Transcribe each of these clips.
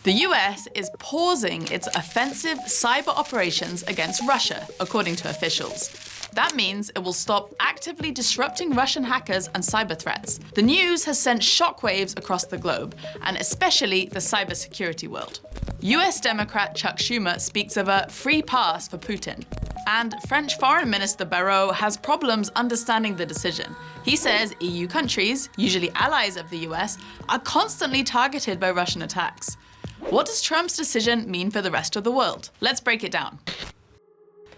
The US is pausing its offensive cyber operations against Russia, according to officials. That means it will stop actively disrupting Russian hackers and cyber threats. The news has sent shockwaves across the globe, and especially the cybersecurity world. US Democrat Chuck Schumer speaks of a free pass for Putin. And French Foreign Minister Barrot has problems understanding the decision. He says EU countries, usually allies of the US, are constantly targeted by Russian attacks. What does Trump's decision mean for the rest of the world? Let's break it down.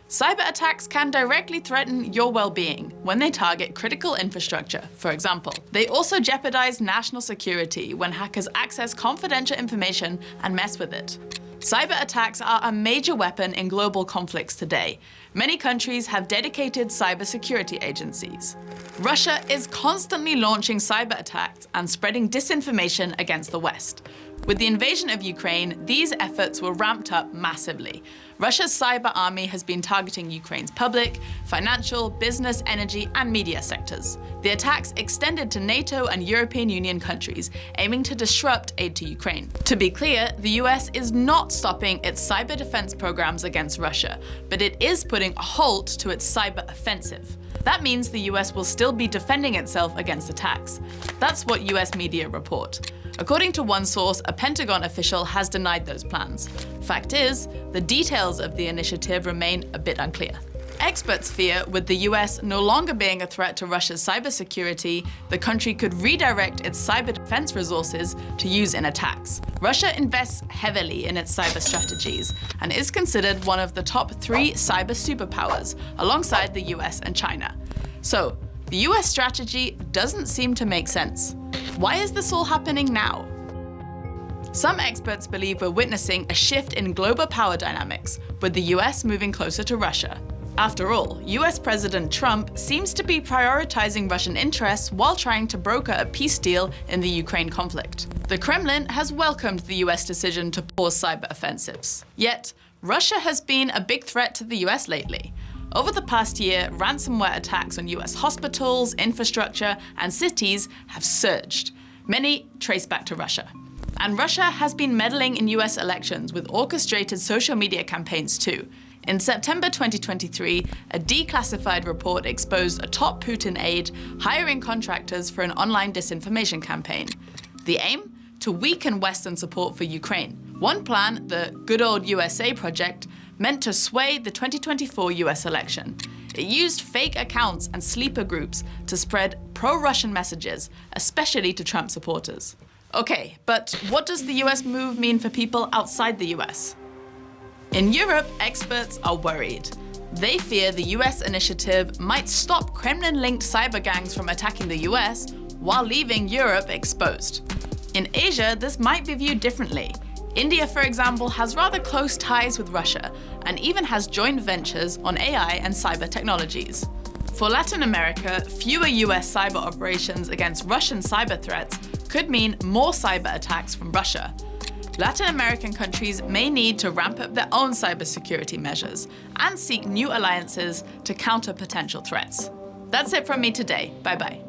Cyber attacks can directly threaten your well-being when they target critical infrastructure, for example. They also jeopardize national security when hackers access confidential information and mess with it. Cyber attacks are a major weapon in global conflicts today. Many countries have dedicated cybersecurity agencies. Russia is constantly launching cyber attacks and spreading disinformation against the West. With the invasion of Ukraine, these efforts were ramped up massively. Russia's cyber army has been targeting Ukraine's public, financial, business, energy, and media sectors. The attacks extended to NATO and European Union countries, aiming to disrupt aid to Ukraine. To be clear, the US is not stopping its cyber defense programs against Russia, but it is putting a halt to its cyber offensive. That means the US will still be defending itself against attacks. That's what US media report. According to one source, a Pentagon official has denied those plans. Fact is, the details of the initiative remain a bit unclear. Experts fear with the US no longer being a threat to Russia's cybersecurity, the country could redirect its cyber defense resources to use in attacks. Russia invests heavily in its cyber strategies and is considered one of the top 3 cyber superpowers, alongside the US and China. So, the US strategy doesn't seem to make sense. Why is this all happening now? Some experts believe we're witnessing a shift in global power dynamics, with the US moving closer to Russia. After all, US President Trump seems to be prioritizing Russian interests while trying to broker a peace deal in the Ukraine conflict. The Kremlin has welcomed the US decision to pause cyber offensives. Yet, Russia has been a big threat to the US lately. Over the past year, ransomware attacks on US hospitals, infrastructure, and cities have surged. Many trace back to Russia. And Russia has been meddling in US elections with orchestrated social media campaigns too. In September 2023, a declassified report exposed a top Putin aide hiring contractors for an online disinformation campaign. The aim? To weaken Western support for Ukraine. One plan, the Good Old USA project, meant to sway the 2024 US election. It used fake accounts and sleeper groups to spread pro-Russian messages, especially to Trump supporters. Okay, but what does the US move mean for people outside the US? In Europe, experts are worried. They fear the US initiative might stop Kremlin-linked cyber gangs from attacking the US while leaving Europe exposed. In Asia, this might be viewed differently. India, for example, has rather close ties with Russia and even has joint ventures on AI and cyber technologies. For Latin America, fewer US cyber operations against Russian cyber threats could mean more cyber attacks from Russia. Latin American countries may need to ramp up their own cybersecurity measures and seek new alliances to counter potential threats. That's it from me today. Bye-bye.